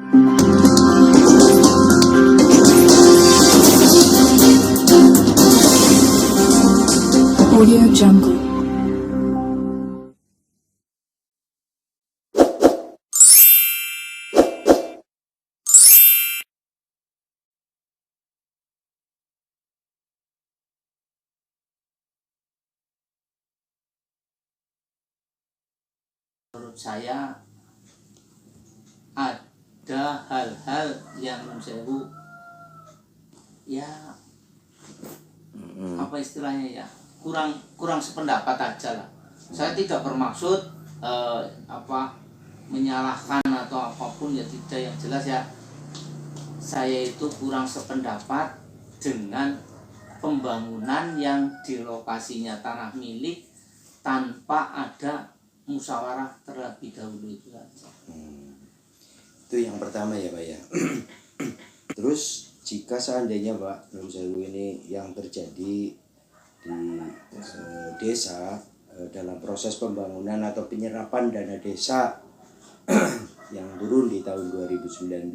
Audio Jungle. Menurut saya ada hal-hal yang mensewu ya apa istilahnya ya kurang sependapat aja lah. Saya tidak bermaksud menyalahkan atau apapun, ya tidak. Yang jelas ya saya itu kurang sependapat dengan pembangunan yang di lokasinya tanah milik tanpa ada musyawarah terlebih dahulu, itu saja. Itu yang pertama ya Pak ya. Terus jika seandainya Pak Nun Sewu ini yang terjadi di desa dalam proses pembangunan atau penyerapan dana desa yang turun di tahun 2019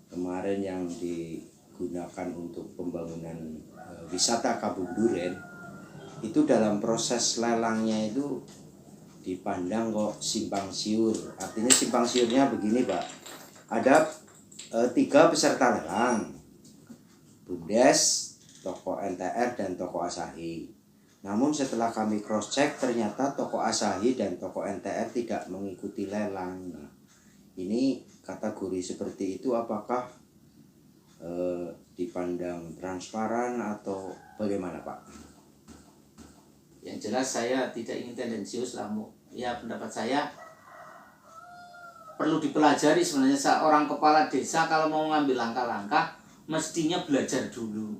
kemarin yang digunakan untuk pembangunan wisata Kampung Duren, itu dalam proses lelangnya itu dipandang kok simpang siur. Artinya simpang siurnya begini Pak, ada 3 peserta lelang, BUMDes, toko NTR dan toko Asahi. Namun setelah kami cross check ternyata toko Asahi dan toko NTR tidak mengikuti lelang. Nah, ini kategori seperti itu apakah dipandang transparan atau bagaimana Pak? Yang jelas saya tidak ingin tendensius lah, ya pendapat saya perlu dipelajari sebenarnya. Seorang kepala desa kalau mau ngambil langkah-langkah mestinya belajar dulu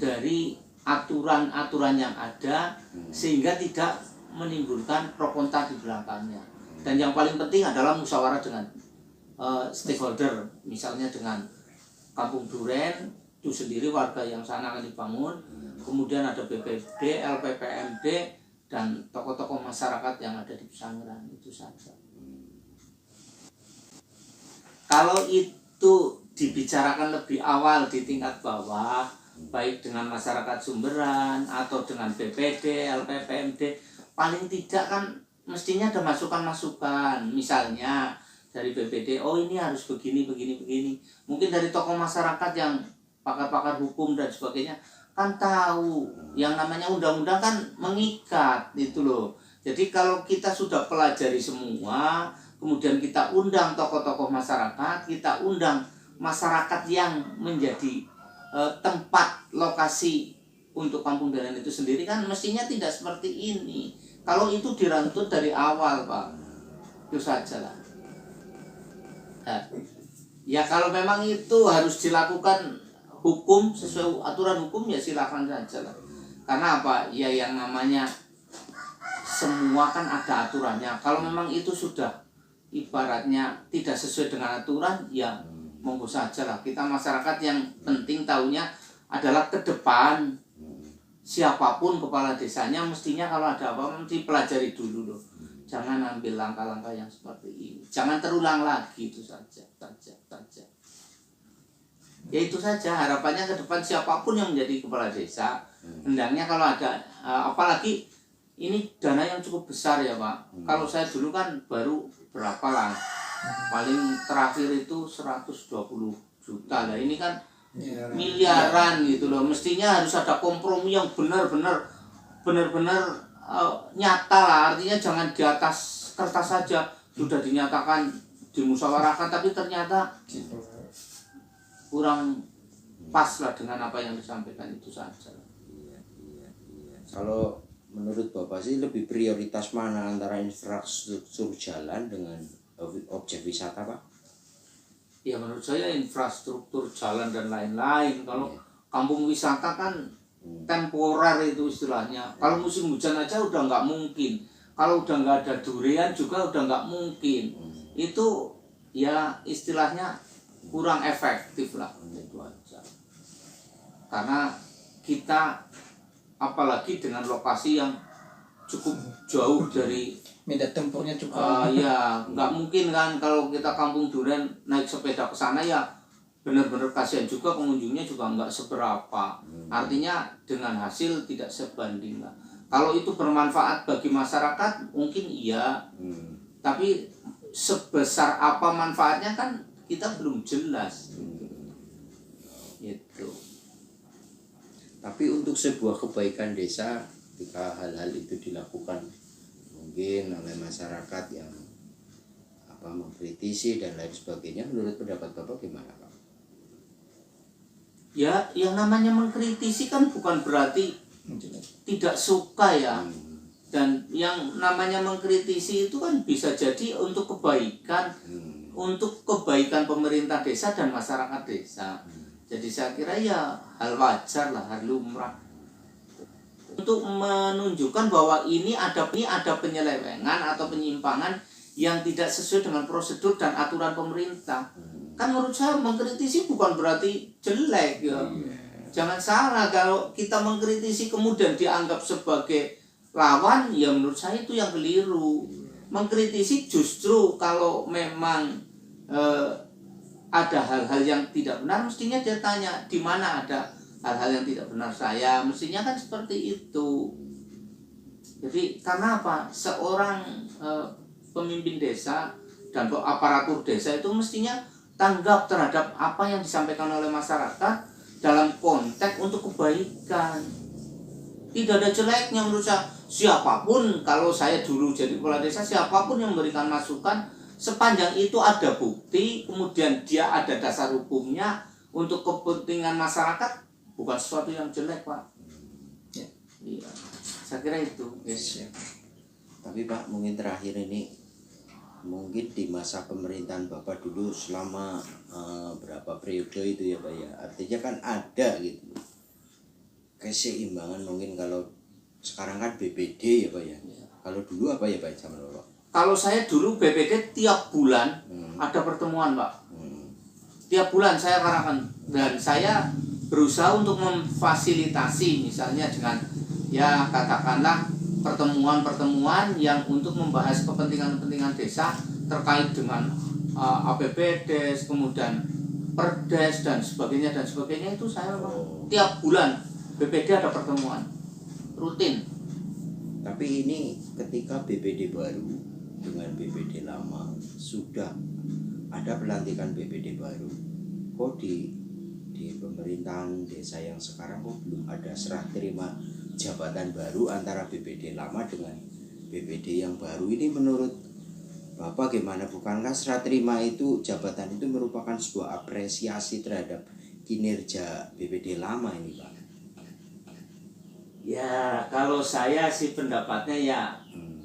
dari aturan-aturan yang ada sehingga tidak menimbulkan pro kontra di belakangnya. Dan yang paling penting adalah musyawarah dengan stakeholder, misalnya dengan Kampung Duren itu sendiri, warga yang sana akan dibangun, kemudian ada BPD, LPPMD, dan tokoh-tokoh masyarakat yang ada di Pesangeran, itu saja. Kalau itu dibicarakan lebih awal di tingkat bawah, baik dengan masyarakat Sumberan atau dengan BPD, LPPMD, paling tidak kan mestinya ada masukan-masukan. Misalnya dari BPD, oh ini harus begini. Mungkin dari tokoh masyarakat yang pakar-pakar hukum dan sebagainya kan tahu, yang namanya undang-undang kan mengikat itu loh. Jadi kalau kita sudah pelajari semua, kemudian kita undang tokoh-tokoh masyarakat, kita undang masyarakat yang menjadi tempat lokasi untuk Kampung Duren itu sendiri, kan mestinya tidak seperti ini. Kalau itu dirantut dari awal Pak, itu saja lah. Nah, ya kalau memang itu harus dilakukan hukum sesuai aturan hukum, ya silakan saja lah. Karena apa? Ya yang namanya semua kan ada aturannya. Kalau memang itu sudah ibaratnya tidak sesuai dengan aturan, ya monggo saja lah. Kita masyarakat yang penting tahunya adalah ke depan siapapun kepala desanya mestinya kalau ada apa mesti pelajari dulu loh. Jangan ambil langkah-langkah yang seperti ini. Jangan terulang lagi, itu saja. Ya itu saja harapannya ke depan, siapapun yang menjadi kepala desa hendaknya kalau ada apalagi ini dana yang cukup besar ya Pak. Kalau saya dulu kan baru berapa lah, paling terakhir itu 120 juta lah. Ini kan miliaran gitu loh. Mestinya harus ada kompromi yang benar-benar nyata lah. Artinya jangan di atas kertas saja, sudah dinyatakan dimusyawarahkan tapi ternyata kurang pas lah dengan apa yang disampaikan, itu saja. Kalau menurut Bapak sih lebih prioritas mana antara infrastruktur jalan dengan objek wisata Pak? Ya menurut saya infrastruktur jalan dan lain-lain. Kalau kampung wisata kan temporer itu istilahnya. Kalau musim hujan aja udah nggak mungkin. Kalau udah nggak ada durian juga udah nggak mungkin. Itu ya istilahnya kurang efektif lah, itu aja. Karena kita apalagi dengan lokasi yang cukup jauh dari medan tempurnya cukup. Ya nggak mungkin kan kalau kita Kampung Duren naik sepeda ke sana, ya benar-benar kasihan juga, pengunjungnya juga nggak seberapa. Artinya dengan hasil tidak sebanding lah. Kalau itu bermanfaat bagi masyarakat mungkin iya, tapi sebesar apa manfaatnya kan kita belum jelas. Gitu. Tapi untuk sebuah kebaikan desa, ketika hal-hal itu dilakukan mungkin oleh masyarakat yang mengkritisi dan lain sebagainya, menurut pendapat Bapak gimana, Pak? Ya, yang namanya mengkritisi kan bukan berarti tidak suka ya. Dan yang namanya mengkritisi itu kan bisa jadi untuk kebaikan, untuk kebaikan pemerintah desa dan masyarakat desa. Jadi saya kira ya hal wajar lah, hal lumrah. Untuk menunjukkan bahwa ini ada penyelewengan atau penyimpangan yang tidak sesuai dengan prosedur dan aturan pemerintah. Kan menurut saya mengkritisi bukan berarti jelek ya. Jangan salah, kalau kita mengkritisi kemudian dianggap sebagai lawan, ya menurut saya itu yang keliru. Mengkritisi justru kalau memang ada hal-hal yang tidak benar, mestinya dia tanya di mana ada hal-hal yang tidak benar saya, mestinya kan seperti itu. Jadi karena apa? Seorang pemimpin desa dan aparatur desa itu mestinya tanggap terhadap apa yang disampaikan oleh masyarakat dalam konteks untuk kebaikan. Tidak ada jeleknya menurut saya. Siapapun, kalau saya dulu jadi kepala desa, siapapun yang memberikan masukan, sepanjang itu ada bukti, kemudian dia ada dasar hukumnya untuk kepentingan masyarakat, bukan sesuatu yang jelek, Pak. Ya. Iya, saya kira itu. Yes, ya. Tapi Pak, mungkin terakhir ini, mungkin di masa pemerintahan Bapak dulu selama berapa periode itu ya Pak ya, artinya kan ada gitu keseimbangan. Mungkin kalau sekarang kan BPD ya Pak ya, kalau dulu apa ya Pak zaman Bapak? Kalau saya dulu BPD tiap bulan ada pertemuan, Pak. Tiap bulan saya karakan, dan saya berusaha untuk memfasilitasi misalnya dengan ya katakanlah pertemuan-pertemuan yang untuk membahas kepentingan-kepentingan desa terkait dengan APBD, kemudian Perdes dan sebagainya itu saya tiap bulan BPD ada pertemuan rutin. Tapi ini ketika BPD baru dengan BPD lama sudah ada pelantikan BPD baru, kok di pemerintahan desa yang sekarang kok belum ada serah terima jabatan baru antara BPD lama dengan BPD yang baru ini? Menurut Bapak gimana? Bukankah serah terima itu, jabatan itu merupakan sebuah apresiasi terhadap kinerja BPD lama ini Pak? Ya kalau saya sih pendapatnya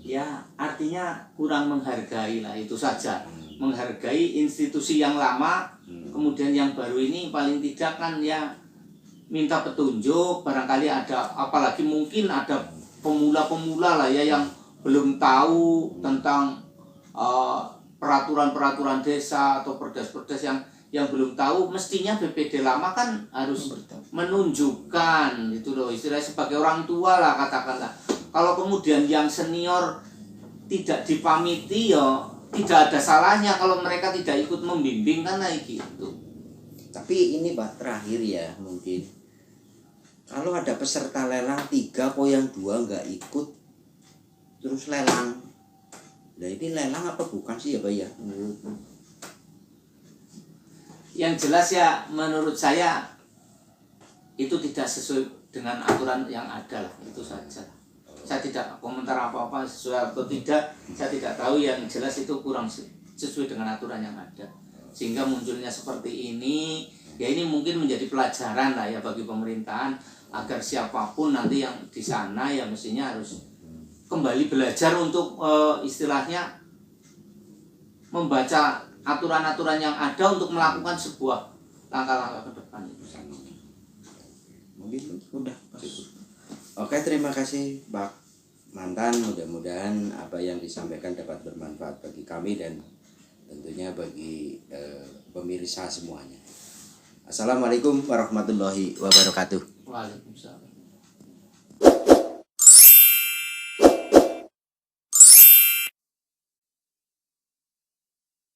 ya artinya kurang menghargai lah, itu saja. Menghargai institusi yang lama, kemudian yang baru ini paling tidak kan ya minta petunjuk, barangkali ada, apalagi mungkin ada pemula-pemula lah ya yang belum tahu tentang peraturan-peraturan desa atau perdes-perdes yang belum tahu. Mestinya BPD lama kan harus menunjukkan itu loh, istilahnya sebagai orang tua lah katakanlah. Kalau kemudian yang senior tidak dipamiti, ya tidak ada salahnya kalau mereka tidak ikut membimbing kan kayak gitu. Tapi ini Pak terakhir ya, mungkin kalau ada peserta lelang 3 kok yang 2 nggak ikut terus lelang, nah ini lelang apa bukan sih ya Pak ya? Yang jelas ya menurut saya itu tidak sesuai dengan aturan yang ada lah, itu saja. Saya tidak komentar apa-apa sesuai atau tidak, saya tidak tahu. Yang jelas itu kurang sesuai dengan aturan yang ada, sehingga munculnya seperti ini. Ya ini mungkin menjadi pelajaran lah ya bagi pemerintahan, agar siapapun nanti yang di sana ya mestinya harus kembali belajar untuk istilahnya membaca aturan-aturan yang ada untuk melakukan sebuah langkah-langkah ke depan itu. Mungkin udah. Oke, terima kasih Pak Mantan. Mudah-mudahan apa yang disampaikan dapat bermanfaat bagi kami dan tentunya bagi pemirsa semuanya. Assalamualaikum warahmatullahi wabarakatuh. Waalaikumsalam.